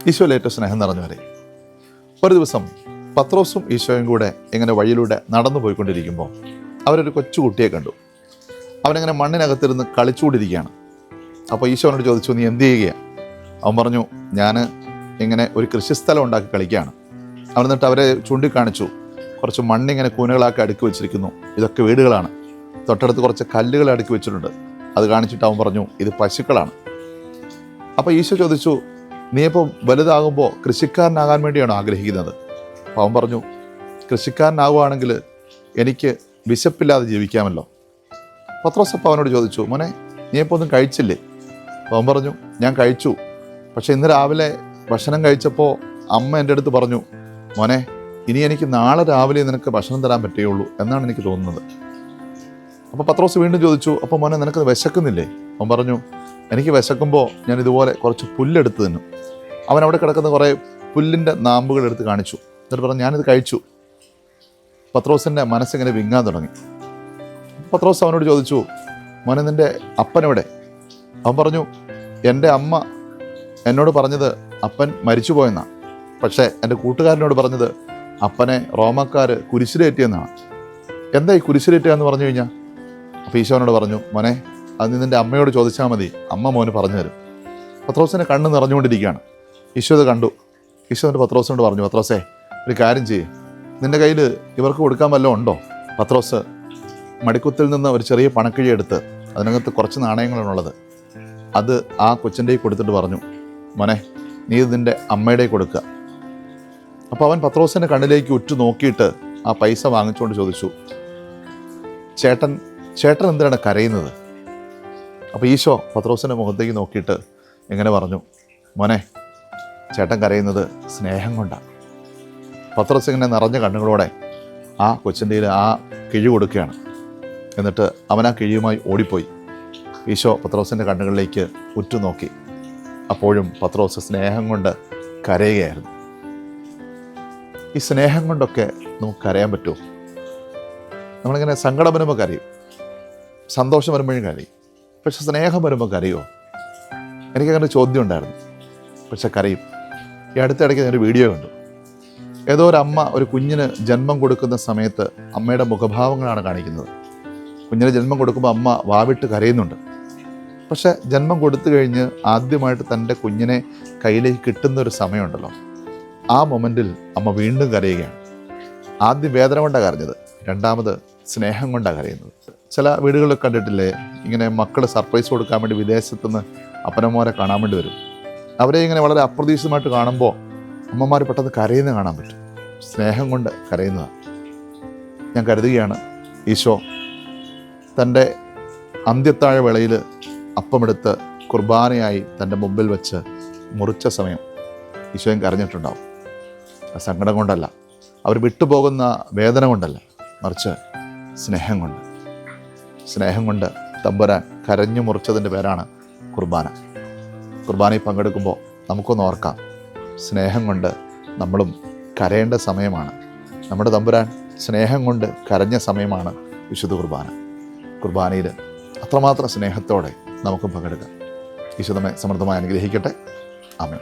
ഈശോയിൽ ഏറ്റവും സ്നേഹം നിറഞ്ഞവരെ, ഒരു ദിവസം പത്രോസും ഈശോയും കൂടെ ഇങ്ങനെ വഴിയിലൂടെ നടന്നു പോയിക്കൊണ്ടിരിക്കുമ്പോൾ അവരൊരു കൊച്ചു കുട്ടിയെ കണ്ടു. അവനിങ്ങനെ മണ്ണിനകത്തിരുന്ന് കളിച്ചുകൊണ്ടിരിക്കുകയാണ്. അപ്പോൾ ഈശോനോട് ചോദിച്ചു, നീ എന്ത് ചെയ്യുകയാണ്? അവൻ പറഞ്ഞു, ഞാൻ ഇങ്ങനെ ഒരു കൃഷിസ്ഥലം ഉണ്ടാക്കി കളിക്കുകയാണ്. അവൻ എന്നിട്ട് അവരെ ചൂണ്ടിക്കാണിച്ചു. കുറച്ച് മണ്ണിങ്ങനെ കൂനകളാക്കി അടുക്കി വെച്ചിരിക്കുന്നു, ഇതൊക്കെ വീടുകളാണ്. തൊട്ടടുത്ത് കുറച്ച് കല്ലുകൾ അടുക്കി വെച്ചിട്ടുണ്ട്. അത് കാണിച്ചിട്ട് അവൻ പറഞ്ഞു, ഇത് പശുക്കളാണ്. അപ്പോൾ ഈശോ ചോദിച്ചു, നീ ഇപ്പോൾ വലുതാകുമ്പോൾ കൃഷിക്കാരനാകാൻ വേണ്ടിയാണോ ആഗ്രഹിക്കുന്നത്? അപ്പോൾ അവൻ പറഞ്ഞു, കൃഷിക്കാരനാകുവാണെങ്കിൽ എനിക്ക് വിശപ്പില്ലാതെ ജീവിക്കാമല്ലോ. പത്രോസ് അപ്പോൾ അവനോട് ചോദിച്ചു, മോനെ നീ ഇപ്പോൾ ഒന്നും കഴിച്ചില്ലേ? അവൻ പറഞ്ഞു, ഞാൻ കഴിച്ചു. പക്ഷേ ഇന്ന് രാവിലെ ഭക്ഷണം കഴിച്ചപ്പോൾ അമ്മ എൻ്റെ അടുത്ത് പറഞ്ഞു, മോനെ ഇനി എനിക്ക് നാളെ രാവിലെ നിനക്ക് ഭക്ഷണം തരാൻ പറ്റുകയുള്ളൂ എന്നാണ് എനിക്ക് തോന്നുന്നത്. അപ്പോൾ പത്രോസ് വീണ്ടും ചോദിച്ചു, അപ്പോൾ മോനെ നിനക്ക് വിശക്കുന്നില്ലേ? അവൻ പറഞ്ഞു, എനിക്ക് വിശക്കുമ്പോൾ ഞാൻ ഇതുപോലെ കുറച്ച് പുല്ലെടുത്ത് തിന്നും. അവൻ അവിടെ കിടക്കുന്ന കുറേ പുല്ലിൻ്റെ നാമ്പുകൾ എടുത്ത് കാണിച്ചു. എന്നിട്ട് പറഞ്ഞു, ഞാനിത് കഴിച്ചു. പത്രോസിൻ്റെ മനസ്സിങ്ങനെ വിങ്ങാൻ തുടങ്ങി. പത്രോസ് അവനോട് ചോദിച്ചു, മോനെ നിൻ്റെ അപ്പനെവിടെ? അവൻ പറഞ്ഞു, എൻ്റെ അമ്മ എന്നോട് പറഞ്ഞത് അപ്പൻ മരിച്ചു പോയെന്നാണ്. പക്ഷേ എൻ്റെ കൂട്ടുകാരനോട് പറഞ്ഞത് അപ്പനെ റോമക്കാർ കുരിശിലേറ്റിയെന്നാണ്. എന്താ ഈ കുരിശിലേറ്റുക എന്ന് പറഞ്ഞു കഴിഞ്ഞാൽ? അപ്പോൾ ഈശോനോട് പറഞ്ഞു, മോനെ അത് നിൻ്റെ അമ്മയോട് ചോദിച്ചാൽ മതി, അമ്മ മോന് പറഞ്ഞു തരും. പത്രോസിൻ്റെ കണ്ണ് നിറഞ്ഞുകൊണ്ടിരിക്കുകയാണ്. ഈശോ ഇത് കണ്ടു. ഈശോ എന്നിട്ട് പത്രോസിനോട് പറഞ്ഞു, പത്രോസേ ഒരു കാര്യം ചെയ്യേ, നിൻ്റെ കയ്യിൽ ഇവർക്ക് കൊടുക്കാൻ വല്ലതും ഉണ്ടോ? പത്രോസ് മടിക്കുത്തിൽ നിന്ന് ഒരു ചെറിയ പണക്കിഴി എടുത്ത് അതിനകത്ത് കുറച്ച് നാണയങ്ങളാണുള്ളത്. അത് ആ കൊച്ചിൻ്റെ കൊടുത്തിട്ട് പറഞ്ഞു, മോനെ നീ ഇത് നിൻ്റെ അമ്മയുടെ കൊടുക്കുക. അപ്പോൾ അവൻ പത്രോസിൻ്റെ കണ്ണിലേക്ക് ഉറ്റു നോക്കിയിട്ട് ആ പൈസ വാങ്ങിച്ചുകൊണ്ട് ചോദിച്ചു, ചേട്ടൻ എന്തിനാണ് കരയുന്നത്? അപ്പോൾ ഈശോ പത്രോസിൻ്റെ മുഖത്തേക്ക് നോക്കിയിട്ട് ഇങ്ങനെ പറഞ്ഞു, മോനെ ചേട്ടൻ കരയുന്നത് സ്നേഹം കൊണ്ടാണ്. പത്രോസ് ഇങ്ങനെ നിറഞ്ഞ കണ്ണുകളോടെ ആ കൊച്ചിൻ്റെ ആ കിഴി കൊടുക്കുകയാണ്. എന്നിട്ട് അവൻ ആ കിഴിയുമായി ഓടിപ്പോയി. ഈശോ പത്രോസിൻ്റെ കണ്ണുകളിലേക്ക് ഉറ്റുനോക്കി. അപ്പോഴും പത്രോസ് സ്നേഹം കൊണ്ട് കരയുകയായിരുന്നു. ഈ സ്നേഹം കൊണ്ടൊക്കെ നമുക്ക് കരയാൻ പറ്റുമോ? നമ്മളിങ്ങനെ സങ്കടം വരുമ്പോൾ കരയും, സന്തോഷം വരുമ്പോഴും കരയും. പക്ഷെ സ്നേഹം വരുമ്പോൾ കരയുമോ? എനിക്കങ്ങനെ ചോദ്യം ഉണ്ടായിരുന്നു. പക്ഷെ കരയും. ഈ അടുത്തിടയ്ക്ക് ഞാനൊരു വീഡിയോ കണ്ടു. ഏതോ ഒരു അമ്മ ഒരു കുഞ്ഞിന് ജന്മം കൊടുക്കുന്ന സമയത്ത് അമ്മയുടെ മുഖഭാവങ്ങളാണ് കാണിക്കുന്നത്. കുഞ്ഞിന് ജന്മം കൊടുക്കുമ്പോൾ അമ്മ വാവിട്ട് കരയുന്നുണ്ട്. പക്ഷെ ജന്മം കൊടുത്തു കഴിഞ്ഞ് ആദ്യമായിട്ട് തൻ്റെ കുഞ്ഞിനെ കയ്യിലേക്ക് കിട്ടുന്ന ഒരു സമയമുണ്ടല്ലോ, ആ മൊമെൻറ്റിൽ അമ്മ വീണ്ടും കരയുകയാണ്. ആദ്യം വേദന കൊണ്ടാണ് കരഞ്ഞത്, രണ്ടാമത് സ്നേഹം കൊണ്ടാണ് കരയുന്നത്. ചില വീടുകളിൽ കണ്ടിട്ടില്ലേ, ഇങ്ങനെ മക്കൾ സർപ്രൈസ് കൊടുക്കാൻ വേണ്ടി വിദേശത്തുനിന്ന് അപ്പനമ്മമാരെ കാണാൻ വേണ്ടി വരും. അവരെ ഇങ്ങനെ വളരെ അപ്രതീക്ഷിതമായിട്ട് കാണുമ്പോൾ അമ്മമാർ പെട്ടെന്ന് കരയുന്നത് കാണാൻ പറ്റും. സ്നേഹം കൊണ്ട് കരയുന്നതാണ്. ഞാൻ കരുതുകയാണ്, ഈശോ തൻ്റെ അന്ത്യത്താഴ വേളയിൽ അപ്പമെടുത്ത് കുർബാനയായി തൻ്റെ മുമ്പിൽ വെച്ച് മുറിച്ച സമയം ഈശോയും കരഞ്ഞിട്ടുണ്ടാവും. സങ്കടം കൊണ്ടല്ല, അവർ വിട്ടുപോകുന്ന വേദന കൊണ്ടല്ല, മറിച്ച് സ്നേഹം കൊണ്ട്. സ്നേഹം കൊണ്ട് തമ്പുരാൻ കരഞ്ഞു മുറിച്ചതിൻ്റെ പേരാണ് കുർബാന. കുർബാനയിൽ പങ്കെടുക്കുമ്പോൾ നമുക്കൊന്ന് ഓർക്കാം, സ്നേഹം കൊണ്ട് നമ്മളും കരയേണ്ട സമയമാണ്. നമ്മുടെ തമ്പുരാൻ സ്നേഹം കൊണ്ട് കരഞ്ഞ സമയമാണ് വിശുദ്ധ കുർബാന. കുർബാനയിൽ അത്രമാത്രം സ്നേഹത്തോടെ നമുക്കും പങ്കെടുക്കാം. ഈശോ നമ്മെ സമൃദ്ധമായി അനുഗ്രഹിക്കട്ടെ. ആമേൻ.